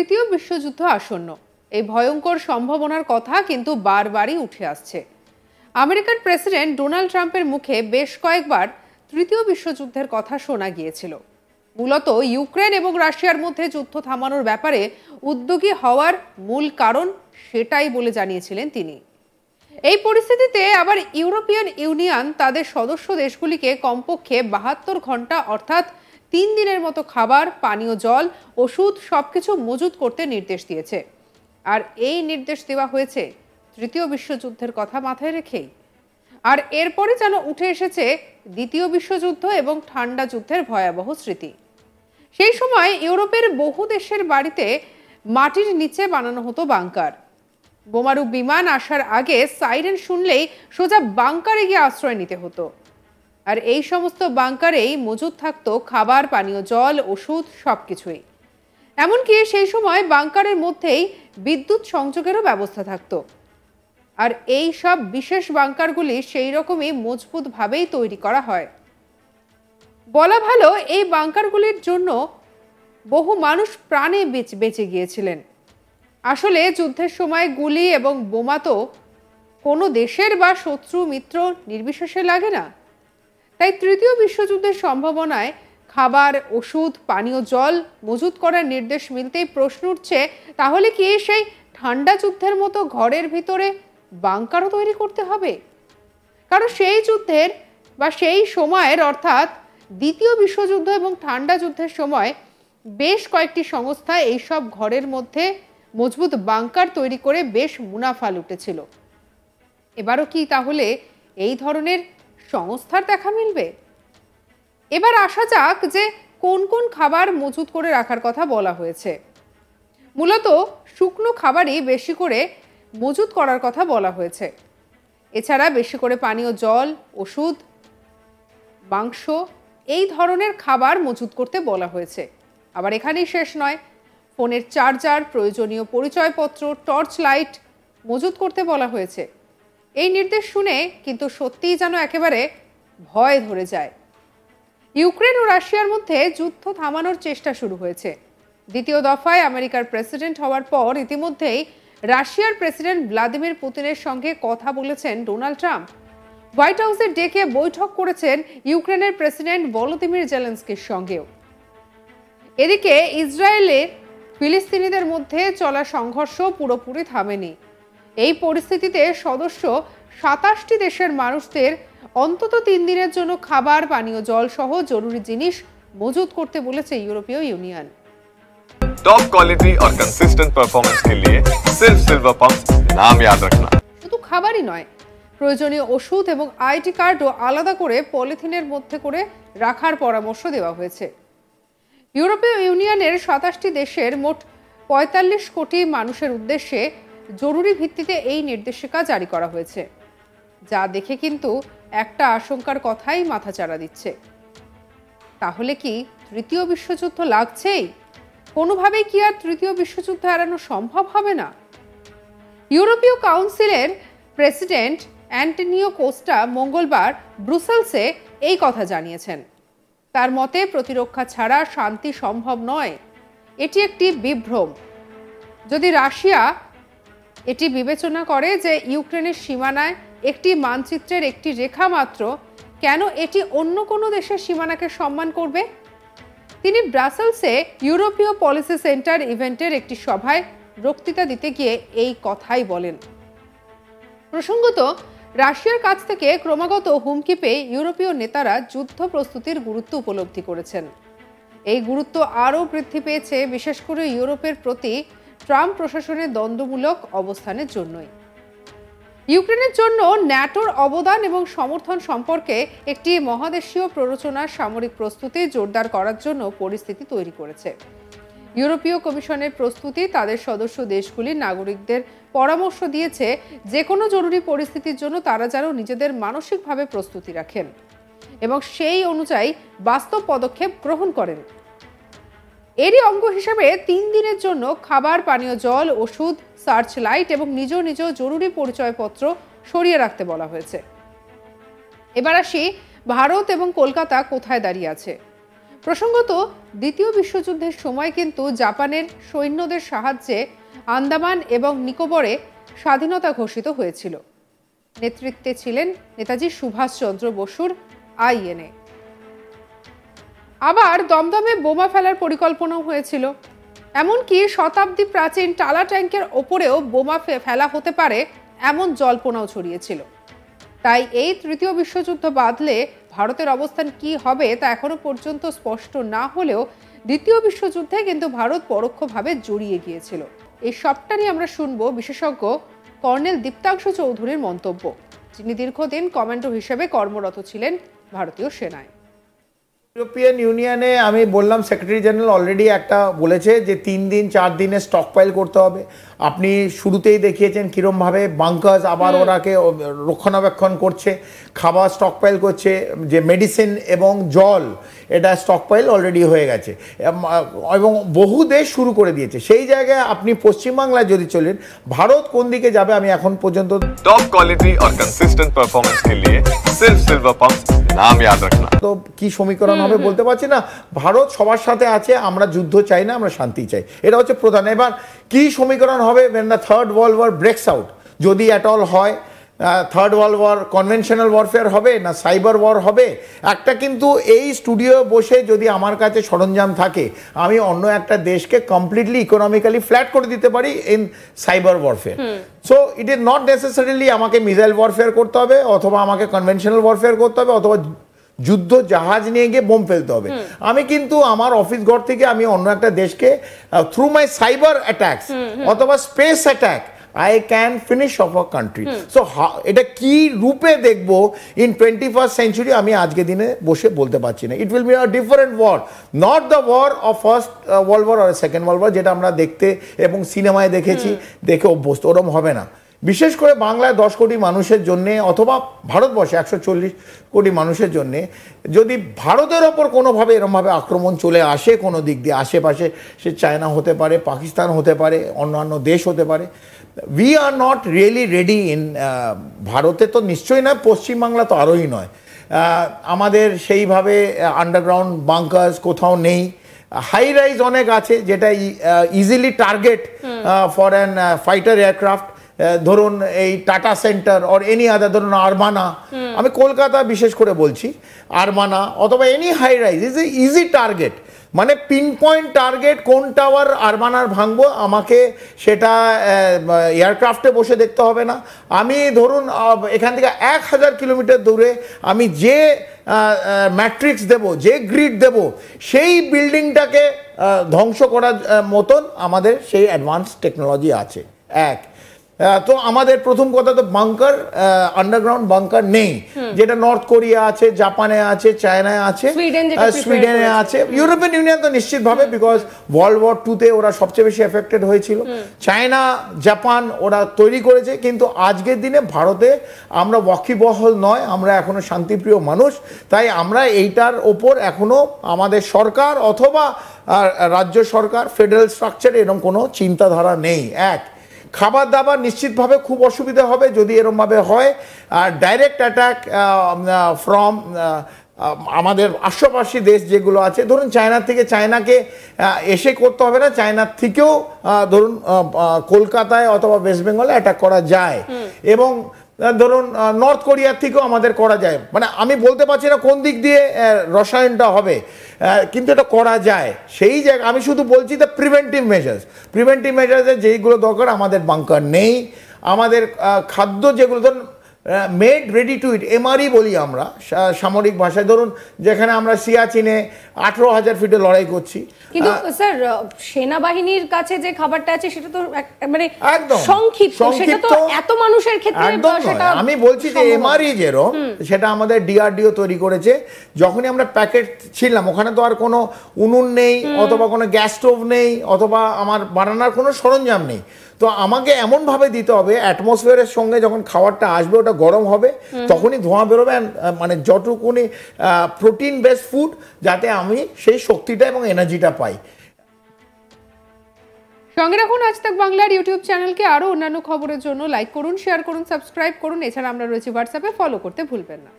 তৃতীয় বিশ্বযুদ্ধ আসন্ন। এই ভয়ঙ্কর সম্ভাবনার কথা কিন্তু বারবারই উঠে আসছে। আমেরিকার প্রেসিডেন্ট ডোনাল্ড ট্রাম্পের মুখে বেশ কয়েকবার তৃতীয় বিশ্বযুদ্ধের কথা শোনা গিয়েছিল। মূলত ইউক্রেন এবং রাশিয়ার মধ্যে যুদ্ধ থামানোর ব্যাপারে উদ্যোগী হওয়ার মূল কারণ সেটাই বলে জানিয়েছিলেন তিনি। এই পরিস্থিতিতে আবার ইউরোপিয়ান ইউনিয়ন তাদের সদস্য দেশগুলিকে কমপক্ষে 72 ঘন্টা অর্থাৎ 3 দিনের মতো খাবার, পানীয় জল, ওষুধ সবকিছু মজুত করতে নির্দেশ দিয়েছে। আর এই নির্দেশ দেওয়া হয়েছে তৃতীয় বিশ্বযুদ্ধের কথা মাথায় রেখেই। আর এরপরে যেন উঠে এসেছে দ্বিতীয় বিশ্বযুদ্ধ এবং ঠান্ডা যুদ্ধের ভয়াবহ স্মৃতি। সেই সময় ইউরোপের বহু দেশের বাড়িতে মাটির নিচে বানানো হতো বাংকার। বোমারু বিমান আসার আগে সাইরেন শুনলেই সোজা বাংকারে গিয়ে আশ্রয় নিতে হতো। আর এই সমস্ত বাংকারেই মজুদ থাকতো খাবার, পানীয় জল, ওষুধ সবকিছুই। এমনকি সেই সময় বাংকারের মধ্যেই বিদ্যুৎ সংযোগেরও ব্যবস্থা থাকতো। আর এই সব বিশেষ বাংকারগুলি সেই রকমই মজবুতভাবেই তৈরি করা হয়। বলা ভালো, এই বাংকারগুলির জন্য বহু মানুষ প্রাণে বেঁচে গিয়েছিলেন। আসলে যুদ্ধের সময় গুলি এবং বোমা তো কোনো দেশের বা শত্রু মিত্র নির্বিশেষে লাগে না। তাই তৃতীয় বিশ্বযুদ্ধের সম্ভাবনায় খাবার, ওষুধ, পানীয় জল মজুত করার নির্দেশ মিলতেই প্রশ্ন উঠছে, তাহলে কি সেই ঠান্ডা যুদ্ধের মতো ঘরের ভিতরে বাংকারও তৈরি করতে হবে? কারণ সেই যুদ্ধের বা সেই সময়ের অর্থাৎ দ্বিতীয় বিশ্বযুদ্ধ এবং ঠান্ডা যুদ্ধের সময় বেশ কয়েকটি সংস্থা এইসব ঘরের মধ্যে মজবুত বাংকার তৈরি করে বেশ মুনাফা লুটেছিল। এবারও কি তাহলে এই ধরনের সংস্থার দেখা মিলবে? এবার আসা যাক যে কোন কোন খাবার মজুত করে রাখার কথা বলা হয়েছে। মূলত শুকনো খাবারই বেশি করে মজুত করার কথা বলা হয়েছে। এছাড়া বেশি করে পানীয় জল, ওষুধ, মাংস এই ধরনের খাবার মজুত করতে বলা হয়েছে। আবার এখানেই শেষ নয়, ফোনের চার্জার, প্রয়োজনীয় পরিচয়পত্র, টর্চ লাইট মজুত করতে বলা হয়েছে। এই নির্দেশ শুনে কিন্তু সত্যিই যেন একেবারে ভয় ধরে যায়। ইউক্রেন ও রাশিয়ার মধ্যে যুদ্ধ থামানোর চেষ্টা শুরু হয়েছে। দ্বিতীয় দফায় আমেরিকার প্রেসিডেন্ট হওয়ার পর ইতিমধ্যেই রাশিয়ার প্রেসিডেন্ট ভ্লাদিমির পুতিনের সঙ্গে কথা বলেছেন ডোনাল্ড ট্রাম্প। হোয়াইট হাউসে ডেকে বৈঠক করেছেন ইউক্রেনের প্রেসিডেন্ট ভলোদিমির জেলেনস্কির সঙ্গেও। এদিকে ইসরায়েলের ফিলিস্তিনিদের মধ্যে চলা সংঘর্ষ পুরোপুরি থামেনি। এই পরিস্থিতিতে সদস্য 27টি দেশের মানুষদের অন্তত 3 দিনের জন্য খাবার, পানীয় জল সহ জরুরি জিনিস মজুত করতে বলেছে ইউরোপীয় ইউনিয়ন। टॉप क्वालिटी और कंसिस्टेंट परफॉर्मेंस के लिए सिर्फ सिल्वर पंप नाम याद रखना। শুধু খাবারই নয়, প্রয়োজনীয় ওষুধ এবং আইডি কার্ডও আলাদা করে পলিথিনের মধ্যে করে রাখার পরামর্শ দেওয়া হয়েছে। ইউরোপীয় ইউনিয়নের 27টি দেশের মোট 45 কোটি মানুষের উদ্দেশ্যে জরুরি ভিত্তিতে এই নির্দেশিকা জারি করা হয়েছে, যা দেখে কিন্তু একটা আশঙ্কার কথাই মাথাচাড়া দিচ্ছে। তাহলে কি তৃতীয় বিশ্বযুদ্ধ লাগছেই? কোনোভাবেই কি আর তৃতীয় বিশ্বযুদ্ধ এড়ানো সম্ভব হবে না? ইউরোপীয় কাউন্সিলের প্রেসিডেন্ট অ্যান্টনিও কোস্টা মঙ্গলবার ব্রুসেলসে এই কথা জানিয়েছেন। তার মতে প্রতিরক্ষা ছাড়া শান্তি সম্ভব নয়। এটি একটি বিভ্রম। যদি রাশিয়া এটি বিবেচনা করে যে ইউক্রেনের সীমানায় একটি মানচিত্রের একটি রেখা মাত্র, কেন এটি অন্য কোনো দেশের সীমানাকে সম্মান করবে? তিনি ব্রাসেলসে ইউরোপীয় পলিসি সেন্টার ইভেন্টের একটি সভায় বক্তৃতা দিতে গিয়ে এই কথাই বলেন। প্রসঙ্গত, রাশিয়ার কাছ থেকে ক্রমাগত হুমকি পেয়ে ইউরোপীয় নেতারা যুদ্ধ প্রস্তুতির গুরুত্ব উপলব্ধি করেছেন। এই গুরুত্ব আরও বৃদ্ধি পেয়েছে বিশেষ করে ইউরোপের প্রতি ট্রাম্প প্রশাসনের দ্বন্দ্বমূলক অবস্থানের জন্যই। ইউক্রেনের জন্য ন্যাটোর অবদান এবং সমর্থন সম্পর্কে একটি মহাদেশীয় প্ররোচনার সামরিক প্রস্তুতি জোরদার করার জন্য পরিস্থিতি তৈরি করেছে। ইউরোপীয় কমিশনের প্রস্তুতি তাদের সদস্য দেশগুলির নাগরিকদের পরামর্শ দিয়েছে যে কোনো জরুরি পরিস্থিতির জন্য তারা যেন নিজেদের মানসিকভাবে প্রস্তুতি রাখেন এবং সেই অনুযায়ী বাস্তব পদক্ষেপ গ্রহণ করেন। এরই অঙ্গ হিসেবে 3 দিনের জন্য খাবার, পানীয় জল, ওষুধ, সার্চ লাইট এবং নিজ নিজ জরুরি পরিচয়পত্র সরিয়ে রাখতে বলা হয়েছে। এবার আসি ভারত এবং কলকাতা কোথায় দাঁড়িয়ে আছে। প্রসঙ্গত দ্বিতীয় বিশ্বযুদ্ধের সময় কিন্তু জাপানের সৈন্যদের সাহায্যে আন্দামান এবং নিকোবরে স্বাধীনতা ঘোষিত হয়েছিল। নেতৃত্বে ছিলেন নেতাজি সুভাষচন্দ্র বসুর আইএনএ। আবার দমদমে বোমা ফেলার পরিকল্পনাও হয়েছিল। এমনকি শতাব্দী প্রাচীন টালা ট্যাঙ্কের ওপরেও বোমা ফেলা হতে পারে এমন জল্পনাও ছড়িয়েছিল। তাই এই তৃতীয় বিশ্বযুদ্ধ বাধলে ভারতের অবস্থান কি হবে তা এখনো পর্যন্ত স্পষ্ট না হলেও দ্বিতীয় বিশ্বযুদ্ধে কিন্তু ভারত পরোক্ষভাবে জড়িয়ে গিয়েছিল। এই সবটা নিয়ে আমরা শুনবো বিশেষজ্ঞ কর্নেল দীপ্তাংশু চৌধুরীর মন্তব্য, যিনি দীর্ঘদিন কমান্ডো হিসেবে কর্মরত ছিলেন ভারতীয় সেনায়। ইউরোপিয়ান ইউনিয়নে আমি বললাম সেক্রেটারি জেনারেল অলরেডি একটা বলেছে যে 3 দিন 4 দিনে স্টক পাইল করতে হবে। আপনি শুরুতেই দেখিয়েছেন কীরমভাবে বাংকার্স আবার ওরাকে রক্ষণাবেক্ষণ করছে, খাবার স্টক পাইল করছে, যে মেডিসিন এবং জল এটা স্টক পাইল অলরেডি হয়ে গেছে এবং বহু দেশ শুরু করে দিয়েছে। সেই জায়গায় আপনি পশ্চিমবাংলায় যদি চলেন, ভারত কোন দিকে যাবে আমি এখন পর্যন্ত। टॉप क्वालिटी और कंसिस्टेंट परफॉर्मेंस के लिए सिर्फ सिल्वर पंप्स, नाम याद रखना। তো কি সমীকরণ হবে বলতে পারছি না। ভারত সবার সাথে আছে, আমরা যুদ্ধ চাই না, আমরা শান্তি চাই, এটা হচ্ছে প্রধান। এবার কি সমীকরণ হবে when the third world war breaks out, যদি at all হয়, third world war conventional warfare হবে না সাইবার ওয়ার হবে। একটা কিন্তু এই স্টুডিও বসে যদি আমার কাছে সরঞ্জাম থাকে, আমি অন্য একটা দেশকে কমপ্লিটলি ইকোনমিক্যালি ফ্ল্যাট করে দিতে পারি in cyber warfare. So it is not necessarily আমাকে মিসাইল ওয়ারফেয়ার করতে হবে, অথবা আমাকে কনভেনশনাল ওয়ারফেয়ার করতে হবে, অথবা যুদ্ধ জাহাজ নিয়ে গিয়ে বোম ফেলতে হবে। আমি কিন্তু আমার অফিস ঘর থেকে আমি অন্য একটা দেশকে থ্রু মাই সাইবার অ্যাটাকস অথবা space attack I can finish off a country. So এটা কি রূপে দেখবো in 21st century আমি আজকে দিনে বসে বলতে পারছি না। It will be a different war, not the war of first world war or second world war যেটা আমরা দেখতে এবং সিনেমায় দেখেছি, দেখে অভ্যস্ত, ওরম হবে না। বিশেষ করে বাংলায় 10 কোটি মানুষের জন্য অথবা ভারতবর্ষে 140 কোটি মানুষের জন্য যদি ভারতের ওপর কোনোভাবে এরমভাবে আক্রমণ চলে আসে কোনো দিক দিয়ে, আশেপাশে সে চায়না হতে পারে, পাকিস্তান হতে পারে, অন্যান্য দেশ হতে পারে, we are not really ready in ভারতে তো নিশ্চয়ই নয়, পশ্চিমবাংলা তো আরোই নয়। আমাদের সেইভাবে আন্ডারগ্রাউন্ড বাংকার্স কোথাও নেই। হাই রাইজ অনেক আছে যেটা easily target for an fighter aircraft. ধরুন এই Tata centre or any other, ধরুন আরমানা, আমি কলকাতা বিশেষ করে বলছি, আরমানা অথবা any high rise is a easy target. মানে পিন পয়েন্ট টার্গেট কোন টাওয়ার আরমানার ভাঙবো আমাকে সেটা এয়ারক্রাফটে বসে দেখতে হবে না। আমি ধরুন এখান থেকে 1000 কিলোমিটার দূরে আমি যে ম্যাট্রিক্স দেব, যে গ্রিড দেব, সেই বিল্ডিংটাকে ধ্বংস করার মতন আমাদের সেই অ্যাডভান্স টেকনোলজি আছে। তো আমাদের প্রথম কথা তো বাংকার, আন্ডারগ্রাউন্ড বাংকার নেই, যেটা নর্থ কোরিয়া আছে, জাপানে আছে, চায়নায় আছে, সুইডেনে আছে। ইউরোপিয়ান ইউনিয়ন তো নিশ্চিতভাবে, বিকজ ওয়ার্ল্ড ওয়ার 2-তে ওরা সবচেয়ে বেশি এফেক্টেড হয়েছিল। চায়না, জাপান ওরা তৈরি করেছে, কিন্তু আজকের দিনে ভারতে আমরা ওয়াকিবহল নয়, আমরা এখনো শান্তিপ্রিয় মানুষ। তাই আমরা এইটার ওপর এখনো আমাদের সরকার অথবা রাজ্য সরকার, ফেডারেল স্ট্রাকচারে এরকম কোনো চিন্তাধারা নেই। খাবার দাবার নিশ্চিতভাবে খুব অসুবিধা হবে যদি এরমভাবে হয়। আর ডাইরেক্ট অ্যাটাক ফ্রম আমাদের আশেপাশি দেশ যেগুলো আছে, ধরুন চায়নার থেকে, চায়নাকে এসে করতে হবে না, চায়নার থেকেও ধরুন কলকাতায় অথবা ওয়েস্ট বেঙ্গলে অ্যাটাক করা যায়, এবং ধরুন নর্থ কোরিয়ার থেকেও আমাদের করা যায়। মানে আমি বলতে পারছি না কোন দিক দিয়ে রসায়নটা হবে, কিন্তু এটা করা যায়। সেই জায়গা আমি শুধু বলছি দ্য প্রিভেন্টিভ মেজার্সে যেইগুলো দরকার, আমাদের বাংকার নেই, আমাদের খাদ্য যেগুলো ধরুন made ready to it, MRE বলি আমরা সামরিক ভাষায়। ধরুন যেখানে আমরা সিয়াচিনে 18,000 ফিটে লড়াই করছি, কিন্তু স্যার সেনাবাহিনীর কাছে যে খাবারটা আছে সেটা তো মানে একদম সংক্ষিপ্ত, সেটা তো এত মানুষের ক্ষেত্রে সেটা আমি বলছি যে এমআরই যেরকম সেটা আমাদের ডিআরডিও তৈরি করেছে। যখনই আমরা প্যাকেট ছিলাম ওখানে তো আর কোনো উনুন নেই, অথবা কোনো গ্যাস স্টোভ নেই, অথবা আমার বানানোর কোনো সরঞ্জাম নেই। তো আমাকে এমনভাবে দিতে হবে অ্যাটমসফিয়ারের সঙ্গে যখন খাবারটা আসবে ওটা গরম হবে, তখনই ধোঁয়া বেরোবে, মানে যতটুকুনি প্রোটিন বেস ফুড, যাতে আমি সেই শক্তিটা এবং এনার্জিটা পাই। সঙ্গে রাখুন আজ তাক বাংলার ইউটিউব চ্যানেলকে। আরও অন্যান্য খবরের জন্য লাইক করুন, শেয়ার করুন, সাবস্ক্রাইব করুন। এছাড়া আমরা রয়েছি হোয়াটসঅ্যাপে, ফলো করতে ভুলবেন না।